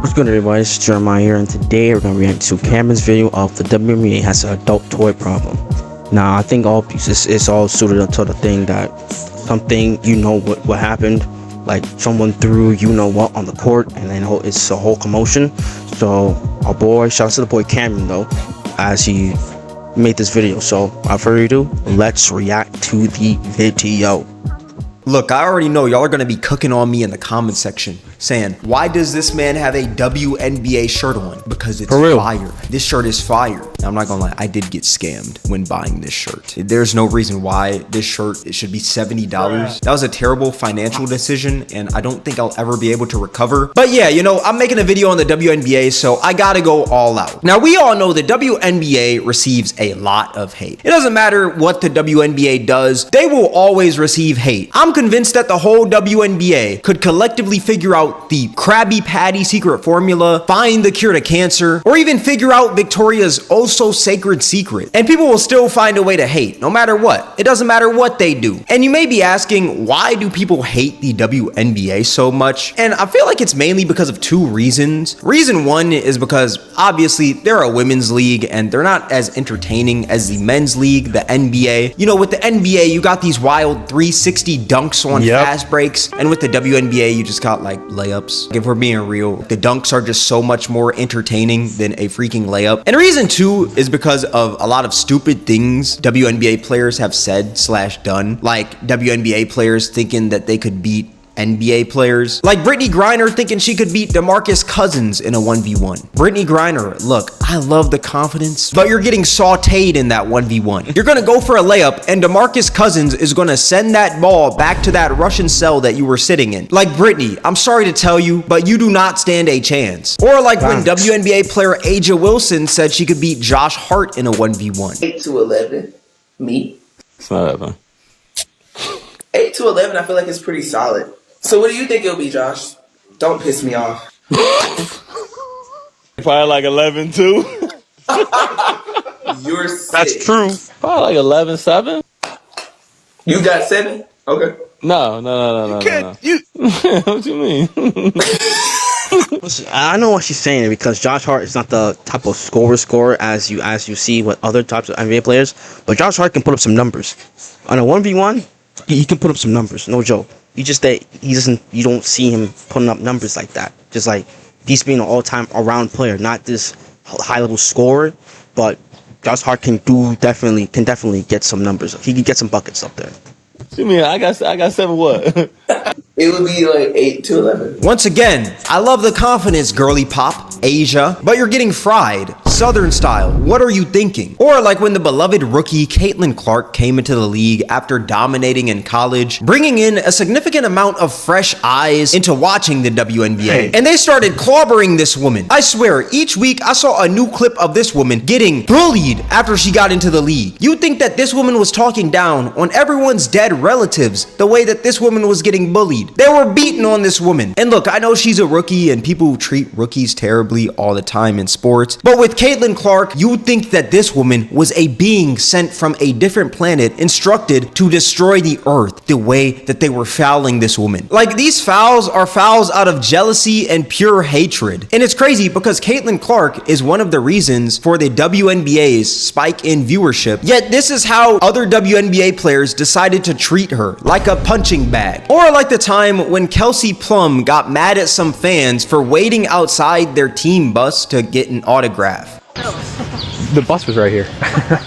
What's good, everybody? It's Jeremiah here, and today we're going to react to Cameron's video of the WNBA has an adult toy problem. Now, I think all pieces is all suited up to the thing that something what happened, like someone threw what on the court, and then it's a whole commotion. So our boy, shout out to the boy Cameron though, as he made this video. So without further ado, let's react to the video. Look, I already know y'all are gonna be cooking on me in the comment section, saying, why does this man have a WNBA shirt on? Because it's fire. This shirt is fire. Now, I'm not gonna lie, I did get scammed when buying this shirt. There's no reason why this shirt, it should be $70. That was a terrible financial decision, and I don't think I'll ever be able to recover. But yeah, I'm making a video on the WNBA, so I gotta go all out. Now, we all know the WNBA receives a lot of hate. It doesn't matter what the WNBA does, they will always receive hate. I'm convinced that the whole WNBA could collectively figure out the Krabby Patty secret formula, find the cure to cancer, or even figure out Victoria's oh so sacred secret, and people will still find a way to hate, no matter what. It doesn't matter what they do. And you may be asking, why do people hate the WNBA so much? And I feel like it's mainly because of two reasons. Reason one is because obviously they're a women's league and they're not as entertaining as the men's league, the NBA. With the NBA, you got these wild 360 dunks on fast breaks, and with the WNBA, you just got like layups. If we're being real, the dunks are just so much more entertaining than a freaking layup. And reason two is because of a lot of stupid things WNBA players have said / done, like WNBA players thinking that they could beat NBA players, like Brittany Griner thinking she could beat DeMarcus Cousins in a 1v1. Brittany Griner, look, I love the confidence, but you're getting sauteed in that 1v1. You're gonna go for a layup, and DeMarcus Cousins is gonna send that ball back to that Russian cell that you were sitting in. Like, Brittany, I'm sorry to tell you, but you do not stand a chance. Or like when WNBA player Aja Wilson said she could beat Josh Hart in a 1v1. 8-11, me. It's not that fun. 8-11, I feel like it's pretty solid. So what do you think it'll be, Josh? Don't piss me off. Probably like 11-2. You're sick. That's true. Probably like 11-7. You got 7? Okay. No. What you mean? Listen, I know what she's saying because Josh Hart is not the type of scorer as you see with other types of NBA players, but Josh Hart can put up some numbers. On a 1v1, he can put up some numbers, no joke. You just that you don't see him putting up numbers like that. Just like he's being an all-time around player, not this high-level scorer, but Josh Hart can definitely get some numbers. He can get some buckets up there. What you mean? I got 7 what? It would be like 8-11. Once again, I love the confidence, girly pop, Asia, but you're getting fried. Southern style, what are you thinking? Or like when the beloved rookie Caitlin Clark came into the league after dominating in college, bringing in a significant amount of fresh eyes into watching the WNBA. And they started clobbering this woman. I swear, each week I saw a new clip of this woman getting bullied after she got into the league. You'd think that this woman was talking down on everyone's dead relatives the way that this woman was getting bullied. They were beating on this woman. And look, I know she's a rookie and people treat rookies terribly all the time in sports, but with Caitlin Clark, you would think that this woman was a being sent from a different planet instructed to destroy the earth the way that they were fouling this woman. Like, these fouls are fouls out of jealousy and pure hatred. And it's crazy because Caitlin Clark is one of the reasons for the WNBA's spike in viewership, yet this is how other WNBA players decided to treat her, like a punching bag. Or like the time when Kelsey Plum got mad at some fans for waiting outside their team bus to get an autograph. The bus was right here.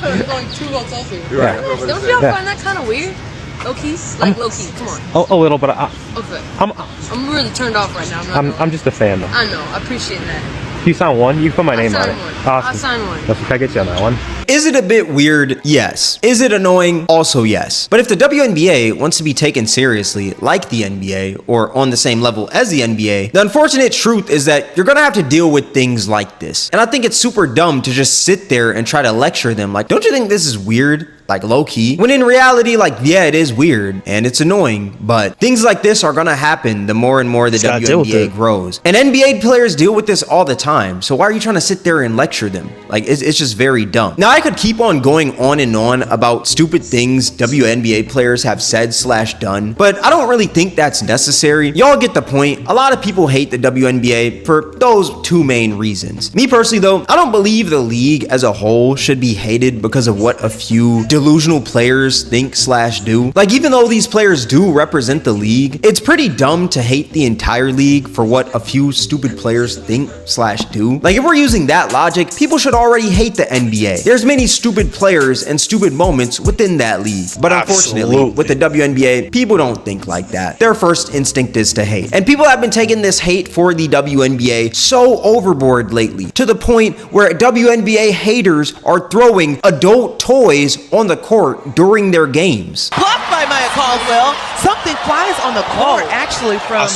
We're going 2 hotels here. Yeah. Don't y'all find that kind of weird? Low-key? Like low-key, come on. A little, but Okay. I'm really turned off right now. I'm just a fan though. I know, I appreciate that. You sign one, you put my name on it. Awesome. I'll sign one. Can I get you on that one? Is it a bit weird? Yes. Is it annoying? Also yes. But if the WNBA wants to be taken seriously like the NBA or on the same level as the NBA, the unfortunate truth is that you're gonna have to deal with things like this. And I think it's super dumb to just sit there and try to lecture them like, don't you think this is weird? like low-key, when in reality, like, yeah, it is weird and it's annoying, but things like this are gonna happen the more and more the WNBA grows. And NBA players deal with this all the time, so why are you trying to sit there and lecture them? Like, it's just very dumb. Now, I could keep on going on and on about stupid things WNBA players have said / done, but I don't really think that's necessary. Y'all get the point. A lot of people hate the WNBA for those two main reasons. Me personally, though, I don't believe the league as a whole should be hated because of what a few delusional players think / do. Like, even though these players do represent the league, it's pretty dumb to hate the entire league for what a few stupid players think / do. Like, if we're using that logic, people should already hate the NBA. There's many stupid players and stupid moments within that league. But unfortunately, with the WNBA, people don't think like that. Their first instinct is to hate. And people have been taking this hate for the WNBA so overboard lately, to the point where WNBA haters are throwing adult toys on the court during their games. Blocked by Maya Caldwell. Something flies on the court, actually, from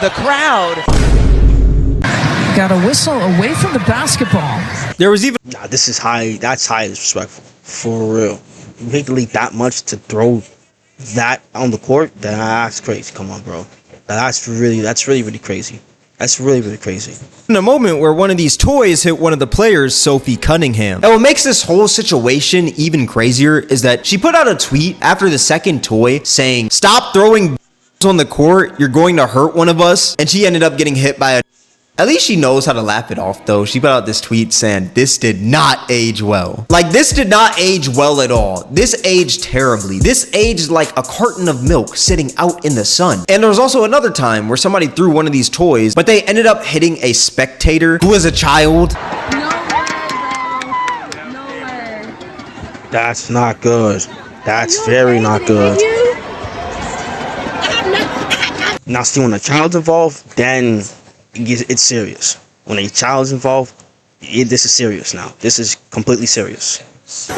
the crowd. Got a whistle away from the basketball. There was even... Nah, this is high. That's high disrespectful. For real. You hate the league that much to throw that on the court? That's crazy. Come on, bro. That's really crazy. That's really crazy. In a moment where one of these toys hit one of the players, Sophie Cunningham. And what makes this whole situation even crazier is that she put out a tweet after the second toy saying, "Stop throwing on the court, you're going to hurt one of us." And she ended up getting hit by a... At least she knows how to laugh it off, though. She put out this tweet saying, "This did not age well." Like, this did not age well at all. This aged terribly. This aged like a carton of milk sitting out in the sun. And there was also another time where somebody threw one of these toys, but they ended up hitting a spectator who was a child. No way, bro. No way. That's not good. That's very not good. Now, see, when a child's involved, then it's serious. When a child's involved, this is serious now. This is completely serious. Oh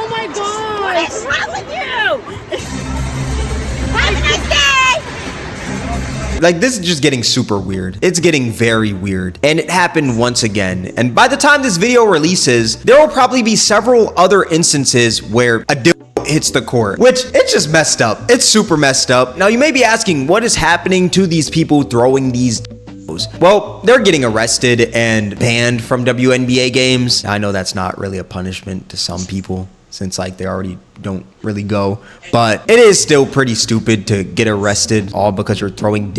my god! What is wrong with you? Have a nice day! Like, this is just getting super weird. It's getting very weird. And it happened once again. And by the time this video releases, there will probably be several other instances where a hits the court, which it's just messed up. It's super messed up. Now, you may be asking, what is happening to these people throwing these? Well, they're getting arrested and banned from WNBA games. I know that's not really a punishment to some people, since like they already don't really go, but it is still pretty stupid to get arrested all because you're throwing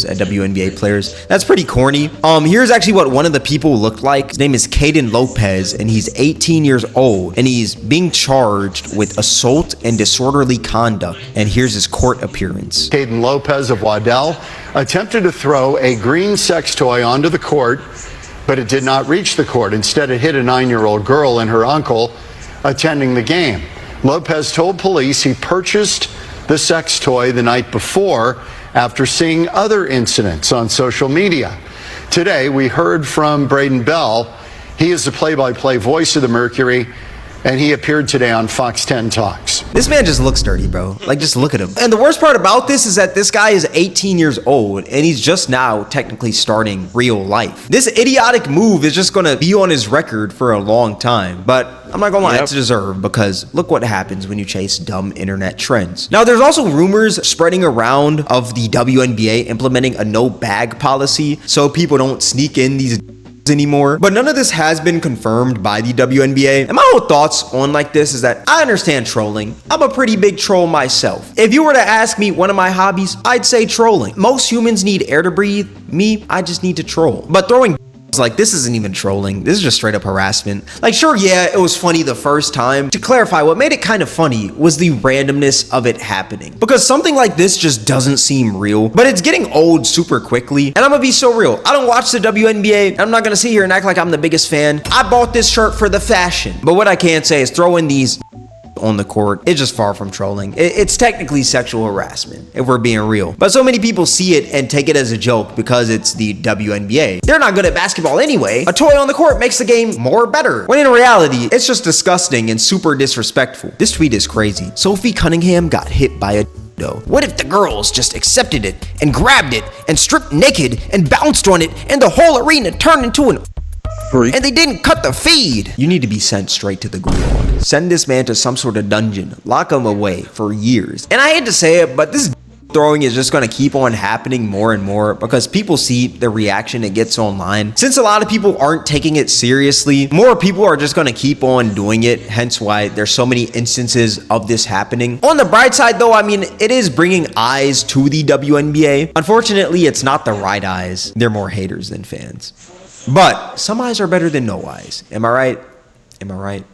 at WNBA players. That's pretty corny. Here's actually what one of the people looked like. His name is Caden Lopez, and he's 18 years old, and he's being charged with assault and disorderly conduct. And here's his court appearance. Caden Lopez of Waddell attempted to throw a green sex toy onto the court, but it did not reach the court. Instead, it hit a 9-year-old girl and her uncle attending the game. Lopez told police he purchased the sex toy the night before after seeing other incidents on social media. Today, we heard from Braden Bell. He is the play-by-play voice of the Mercury, and he appeared today on Fox 10 Talks. This man just looks dirty, bro. Like, just look at him. And the worst part about this is that this guy is 18 years old, and he's just now technically starting real life. This idiotic move is just gonna be on his record for a long time. But I'm not gonna lie, it's deserved, because look what happens when you chase dumb internet trends. Now, there's also rumors spreading around of the WNBA implementing a no bag policy so people don't sneak in these anymore, but none of this has been confirmed by the WNBA. And my whole thoughts on like this is that I understand trolling. I'm a pretty big troll myself. If you were to ask me one of my hobbies, I'd say trolling. Most humans need air to breathe. Me, I just need to troll. But throwing like, this isn't even trolling. This is just straight up harassment. Like, sure, yeah, it was funny the first time. To clarify, what made it kind of funny was the randomness of it happening. Because something like this just doesn't seem real, but it's getting old super quickly. And I'm gonna be so real. I don't watch the WNBA. I'm not gonna sit here and act like I'm the biggest fan. I bought this shirt for the fashion. But what I can say is throwing these on the court, it's just far from trolling. It's technically sexual harassment, if we're being real. But so many people see it and take it as a joke because it's the WNBA. They're not good at basketball anyway. A toy on the court makes the game more better. When in reality, it's just disgusting and super disrespectful. This tweet is crazy. Sophie Cunningham got hit by a dildo. What if the girls just accepted it and grabbed it and stripped naked and bounced on it and the whole arena turned into an Freak. And they didn't cut the feed. You need to be sent straight to the gulag. Send this man to some sort of dungeon. Lock him away for years. And I hate to say it, but this throwing is just going to keep on happening more and more because people see the reaction it gets online. Since a lot of people aren't taking it seriously, more people are just going to keep on doing it, hence why there's so many instances of this happening. On the bright side though, I mean, it is bringing eyes to the WNBA. Unfortunately, it's not the right eyes. They're more haters than fans. But some eyes are better than no eyes. Am I right? Am I right?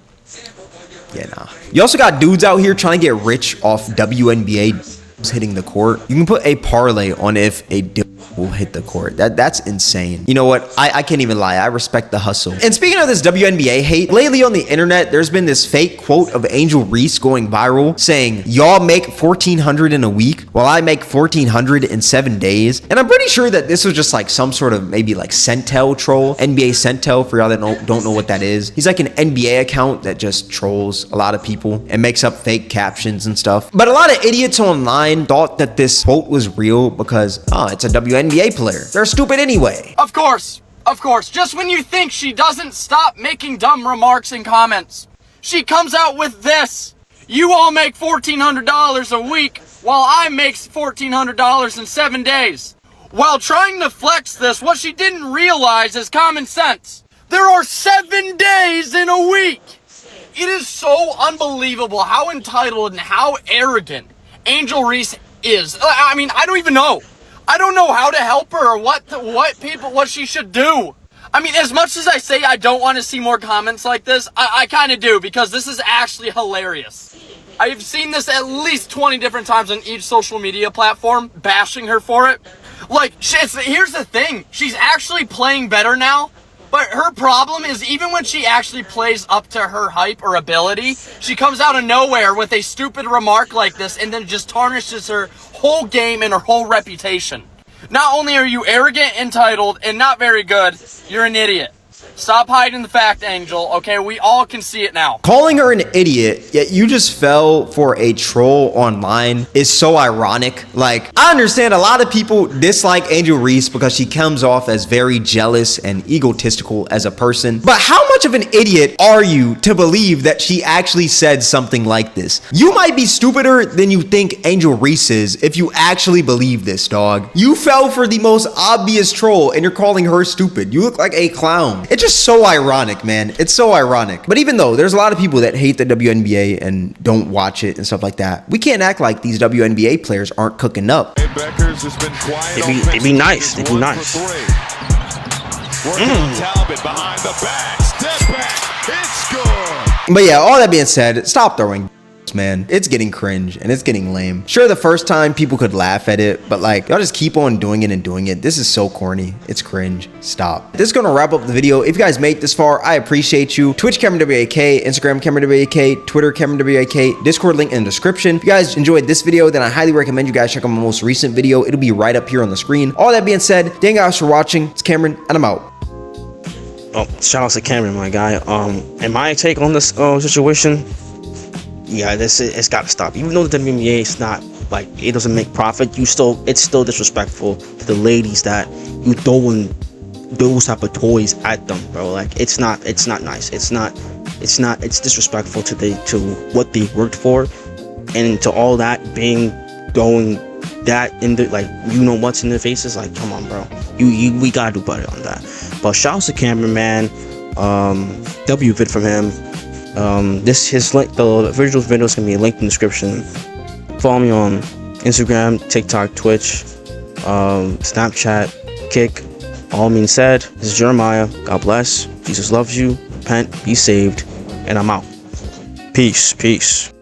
Yeah, nah. You also got dudes out here trying to get rich off WNBA hitting the court. You can put a parlay on if a will hit the court. That's insane. You know what? I can't even lie. I respect the hustle. And speaking of this WNBA hate, lately on the internet, there's been this fake quote of Angel Reese going viral saying, y'all make $1,400 in a week while I make $1,400 in 7 days. And I'm pretty sure that this was just like some sort of maybe like Centel troll, NBA Centel for y'all that don't know what that is. He's like an NBA account that just trolls a lot of people and makes up fake captions and stuff. But a lot of idiots online thought that this quote was real because, it's a WNBA player. They're stupid anyway. Of course, just when you think she doesn't stop making dumb remarks and comments, she comes out with this. You all make $1,400 a week while I make $1,400 in 7 days. While trying to flex this, what she didn't realize is common sense. There are 7 days in a week. It is so unbelievable how entitled and how arrogant Angel Reese is. I mean, I don't even know. I don't know how to help her or what she should do. I mean, as much as I say I don't want to see more comments like this, I kind of do, because this is actually hilarious. I've seen this at least 20 different times on each social media platform, bashing her for it. Like, here's the thing. She's actually playing better now, but her problem is even when she actually plays up to her hype or ability, she comes out of nowhere with a stupid remark like this and then just tarnishes her whole game and her whole reputation. Not only are you arrogant, entitled, and not very good, you're an idiot. Stop hiding the fact, Angel, okay? We all can see it now. Calling her an idiot, yet you just fell for a troll online is so ironic. Like, I understand a lot of people dislike Angel Reese because she comes off as very jealous and egotistical as a person. But how much of an idiot are you to believe that she actually said something like this? You might be stupider than you think Angel Reese is if you actually believe this, dog. You fell for the most obvious troll and you're calling her stupid. You look like a clown. It's just so ironic, man. It's so ironic. But even though there's a lot of people that hate the WNBA and don't watch it and stuff like that, we can't act like these WNBA players aren't cooking up. They be nice. They be nice. But yeah, all that being said, stop throwing, man. It's getting cringe and it's getting lame. Sure, the first time people could laugh at it, but like, y'all just keep on doing it and doing it. This is so corny. It's cringe. Stop. This is gonna wrap up the video. If you guys made it this far, I appreciate you. Twitch Cameron WAK, Instagram Cameron WAK, Twitter Cameron WAK, Discord link in the description. If you guys enjoyed this video, then I highly recommend you guys check out my most recent video. It'll be right up here on the screen. All that being said, thank you guys for watching. It's Cameron and I'm out. Oh, shout out to Cameron, my guy. And my take on this situation, yeah, it's got to stop. Even though the WNBA is not like, it doesn't make profit, it's still disrespectful to the ladies that you throwing those type of toys at them, bro. Like, it's not nice. It's disrespectful to what they worked for, and to all that being going that in the, like, you know what's in their faces. Like, come on, bro. We gotta do better on that. But shout out to Cameron, man. vid from him. His link, the original video is gonna be linked in the description. Follow me on Instagram, TikTok, Twitch, Snapchat, Kick. All means said, this is Jeremiah. God bless. Jesus loves you. Repent, be saved, and I'm out. Peace.